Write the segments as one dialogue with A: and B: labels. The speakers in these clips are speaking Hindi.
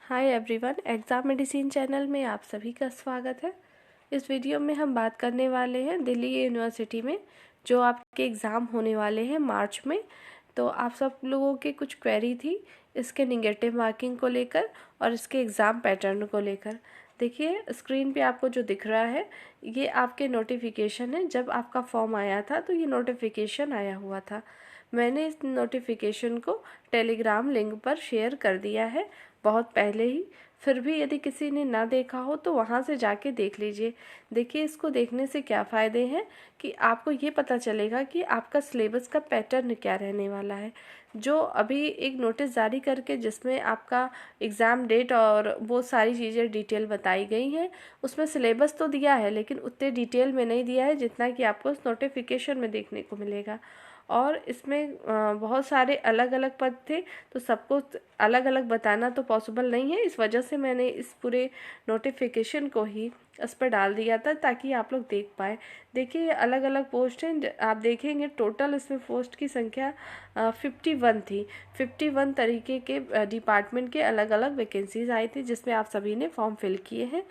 A: Hi everyone, exam medicine channel में आप सभी का स्वागत है। इस वीडियो में हम बात करने वाले हैं दिल्ली यूनिवर्सिटी में जो आपके एग्ज़ाम होने वाले हैं मार्च में। तो आप सब लोगों के कुछ क्वेरी थी इसके निगेटिव मार्किंग को लेकर और इसके एग्ज़ाम पैटर्न को लेकर। देखिए स्क्रीन पे आपको जो दिख रहा है ये आपके नोटिफिकेशन है। जब आपका फॉर्म आया था तो ये नोटिफिकेशन आया हुआ था। मैंने इस नोटिफिकेशन को टेलीग्राम लिंक पर शेयर कर दिया है बहुत पहले ही। फिर भी यदि किसी ने ना देखा हो तो वहाँ से जाके देख लीजिए। देखिए इसको देखने से क्या फ़ायदे हैं कि आपको ये पता चलेगा कि आपका सिलेबस का पैटर्न क्या रहने वाला है। जो अभी एक नोटिस जारी करके जिसमें आपका एग्ज़ाम डेट और वो सारी चीज़ें डिटेल बताई गई हैं, उसमें सिलेबस तो दिया है लेकिन उतने डिटेल में नहीं दिया है जितना कि आपको उस नोटिफिकेशन में देखने को मिलेगा। और इसमें बहुत सारे अलग अलग पद थे तो सबको अलग अलग बताना तो पॉसिबल नहीं है। इस वजह से मैंने इस पूरे नोटिफिकेशन को ही इस पर डाल दिया था ताकि आप लोग देख पाए। देखिए ये अलग अलग पोस्ट हैं, आप देखेंगे टोटल इसमें पोस्ट की संख्या 51 थी। 51 तरीके के डिपार्टमेंट के अलग अलग वैकेंसीज आई थी जिसमें आप सभी ने फॉर्म फिल किए हैं,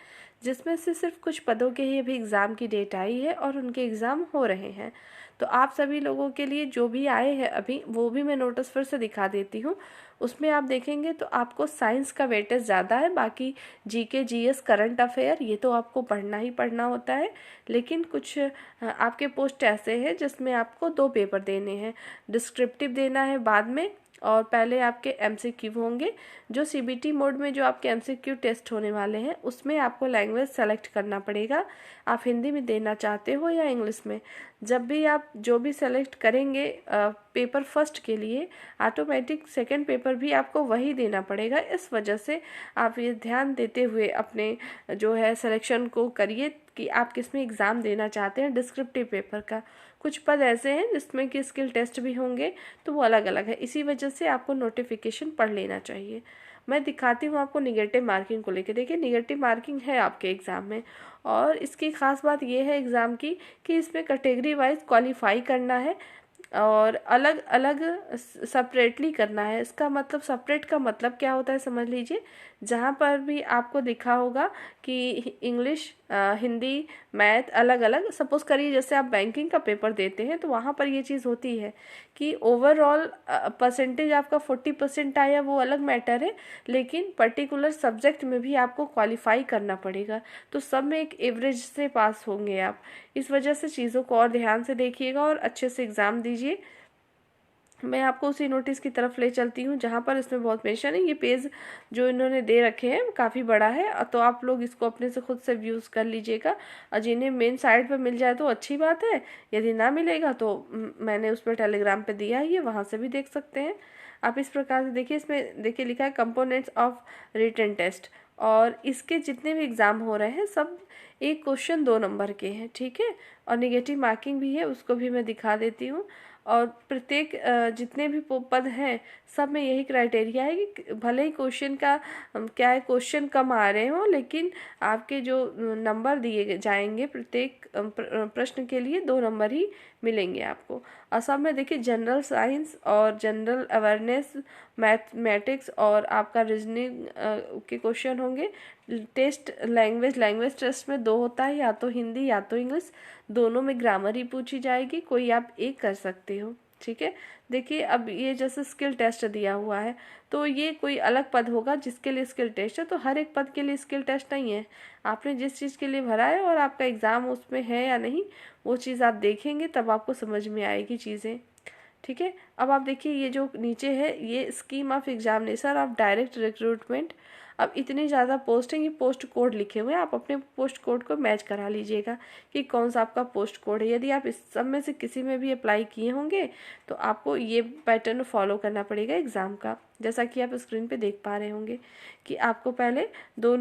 A: जिसमें से सिर्फ कुछ पदों के ही अभी एग्ज़ाम की डेट आई है और उनके एग्ज़ाम हो रहे हैं। तो आप सभी लोगों के लिए जो भी आए हैं अभी वो भी मैं नोटिस फिर से दिखा देती हूँ। उसमें आप देखेंगे तो आपको साइंस का वेटेज ज़्यादा है, बाकी जीके जीएस करंट अफेयर ये तो आपको पढ़ना ही पढ़ना होता है। लेकिन कुछ आपके पोस्ट ऐसे हैं जिसमें आपको 2 पेपर देने हैं, डिस्क्रिप्टिव देना है बाद में और पहले आपके एमसीक्यू होंगे। जो सीबीटी मोड में जो आपके एमसीक्यू टेस्ट होने वाले हैं उसमें आपको लैंग्वेज सेलेक्ट करना पड़ेगा, आप हिंदी में देना चाहते हो या इंग्लिश में। जब भी आप जो भी सेलेक्ट करेंगे पेपर फर्स्ट के लिए, ऑटोमेटिक सेकंड पेपर भी आपको वही देना पड़ेगा। इस वजह से आप ये ध्यान देते हुए अपने जो है सिलेक्शन को करिए कि आप किस में एग्ज़ाम देना चाहते हैं। डिस्क्रिप्टिव पेपर का कुछ पद ऐसे हैं जिसमें कि स्किल टेस्ट भी होंगे तो वो अलग अलग है, इसी वजह से आपको नोटिफिकेशन पढ़ लेना चाहिए। मैं दिखाती हूँ आपको निगेटिव मार्किंग को लेकर। देखिए निगेटिव मार्किंग है आपके एग्ज़ाम में और इसकी ख़ास बात ये है एग्ज़ाम की कि इसमें कैटेगरी वाइज क्वालिफाई करना है और अलग अलग सेपरेटली करना है। इसका मतलब सेपरेट का मतलब क्या होता है समझ लीजिए। जहाँ पर भी आपको दिखा होगा कि इंग्लिश हिंदी मैथ अलग अलग, सपोज़ करिए जैसे आप बैंकिंग का पेपर देते हैं तो वहाँ पर ये चीज़ होती है कि ओवरऑल परसेंटेज आपका 40% आया वो अलग मैटर है, लेकिन पर्टिकुलर सब्जेक्ट में भी आपको क्वालिफाई करना पड़ेगा। तो सब में एक एवरेज से पास होंगे आप। इस वजह से चीज़ों को और ध्यान से देखिएगा और अच्छे से एग्ज़ाम दीजिए। मैं आपको उसी नोटिस की तरफ ले चलती हूँ जहाँ पर इसमें बहुत मेंशन है। ये पेज जो इन्होंने दे रखे हैं काफ़ी बड़ा है तो आप लोग इसको अपने से खुद से व्यूज़ कर लीजिएगा और जिन्हें मेन साइट पर मिल जाए तो अच्छी बात है, यदि ना मिलेगा तो मैंने उस पर टेलीग्राम पे दिया है, ये वहाँ से भी देख सकते हैं आप। इस प्रकार से देखिए, इसमें देखिए लिखा है कंपोनेंट्स ऑफ रिटन टेस्ट और इसके जितने भी एग्ज़ाम हो रहे हैं सब एक क्वेश्चन 2 नंबर के हैं, ठीक है। और निगेटिव मार्किंग भी है, उसको भी मैं दिखा देती हूँ। और प्रत्येक जितने भी पद हैं सब में यही क्राइटेरिया है कि भले ही क्वेश्चन का क्या है क्वेश्चन कम आ रहे हों लेकिन आपके जो नंबर दिए जाएंगे प्रत्येक प्रश्न के लिए 2 नंबर ही मिलेंगे आपको। और सब में देखिए जनरल साइंस और जनरल अवेयरनेस, मैथमेटिक्स और आपका रीजनिंग के क्वेश्चन होंगे। टेस्ट लैंग्वेज टेस्ट में 2 होता है, या तो हिंदी या तो इंग्लिश, दोनों में ग्रामर ही पूछी जाएगी, कोई आप एक कर सकते हो, ठीक है। देखिए अब ये जैसे स्किल टेस्ट दिया हुआ है तो ये कोई अलग पद होगा जिसके लिए स्किल टेस्ट है, तो हर एक पद के लिए स्किल टेस्ट नहीं है। आपने जिस चीज़ के लिए भरा है और आपका एग्ज़ाम उसमें है या नहीं वो चीज़ आप देखेंगे तब आपको समझ में आएगी चीज़ें, ठीक है। अब आप देखिए ये जो नीचे है ये scheme of examination of direct recruitment. अब इतनी ज़्यादा पोस्ट है, ये पोस्ट कोड लिखे हुए हैं, आप अपने पोस्ट कोड को मैच करा लीजिएगा कि कौन सा आपका पोस्ट कोड है। यदि आप इस सब में से किसी में भी अप्लाई किए होंगे तो आपको ये पैटर्न फॉलो करना पड़ेगा एग्ज़ाम का। जैसा कि आप स्क्रीन पे देख पा रहे होंगे कि आपको पहले 2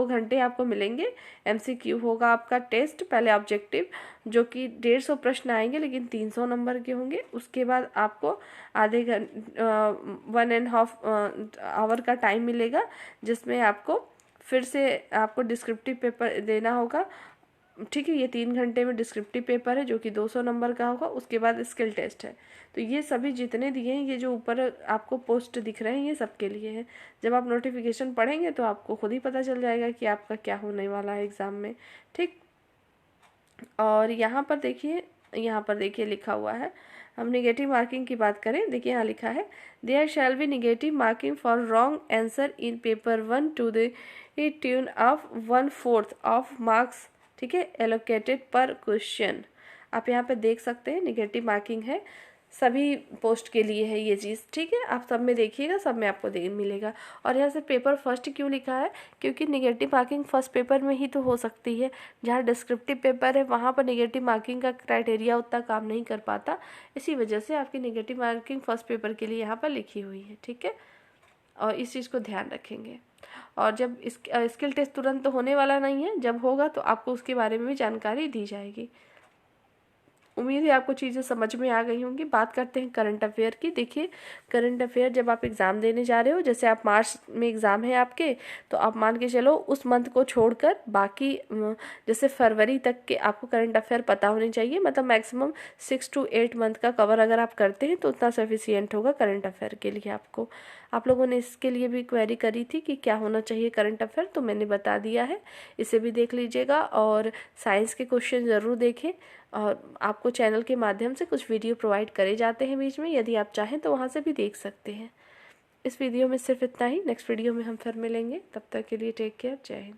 A: घंटे आपको मिलेंगे। एमसीक्यू होगा आपका टेस्ट, पहले ऑब्जेक्टिव जो कि 150 प्रश्न आएंगे लेकिन 300 नंबर के होंगे। उसके बाद आपको आधे घंटे 1.5 आवर का टाइम मिलेगा जिसमें आपको फिर से आपको डिस्क्रिप्टिव पेपर देना होगा ठीक है। ये 3 घंटे में डिस्क्रिप्टिव पेपर है जो कि 200 नंबर का होगा। उसके बाद स्किल टेस्ट है। तो ये सभी जितने दिए हैं, ये जो ऊपर आपको पोस्ट दिख रहे हैं, ये सबके लिए है। जब आप नोटिफिकेशन पढ़ेंगे तो आपको खुद ही पता चल जाएगा कि आपका क्या होने वाला है एग्ज़ाम में। ठीक। और यहाँ पर देखिए लिखा हुआ है, हम निगेटिव मार्किंग की बात करें, देखिए यहाँ लिखा है, there shall be negative marking for wrong answer in paper 1 to the tune of 1/4 of marks, ठीक है, एलोकेटेड पर क्वेश्चन। आप यहाँ पे देख सकते हैं निगेटिव मार्किंग है, सभी पोस्ट के लिए है ये चीज़। ठीक है, आप सब में देखिएगा, सब में आपको मिलेगा। और यहाँ से पेपर फर्स्ट क्यों लिखा है, क्योंकि निगेटिव मार्किंग फर्स्ट पेपर में ही तो हो सकती है। जहाँ डिस्क्रिप्टिव पेपर है वहाँ पर निगेटिव मार्किंग का क्राइटेरिया उतना काम नहीं कर पाता, इसी वजह से आपकी निगेटिव मार्किंग फर्स्ट पेपर के लिए यहाँ पर लिखी हुई है। ठीक है, और इस चीज़ को ध्यान रखेंगे। और जब स्किल टेस्ट तुरंत तो होने वाला नहीं है, जब होगा तो आपको उसके बारे में भी जानकारी दी जाएगी। उम्मीद है आपको चीज़ें समझ में आ गई होंगी। बात करते हैं करंट अफेयर की। देखिए, करंट अफेयर जब आप एग्ज़ाम देने जा रहे हो, जैसे आप मार्च में एग्ज़ाम है आपके, तो आप मान के चलो उस मंथ को छोड़कर बाकी जैसे फरवरी तक के आपको करंट अफेयर पता होने चाहिए। मतलब मैक्सिमम 6 to 8 मंथ का कवर अगर आप करते हैं तो उतना सफिशियंट होगा करंट अफेयर के लिए आपको। आप लोगों ने इसके लिए भी क्वेरी करी थी कि क्या होना चाहिए करंट अफेयर, तो मैंने बता दिया है, इसे भी देख लीजिएगा। और साइंस के क्वेश्चन ज़रूर देखें। और आपको चैनल के माध्यम से कुछ वीडियो प्रोवाइड करे जाते हैं बीच में, यदि आप चाहें तो वहाँ से भी देख सकते हैं। इस वीडियो में सिर्फ इतना ही। नेक्स्ट वीडियो में हम फिर मिलेंगे, तब तक के लिए टेक केयर, जय हिंद।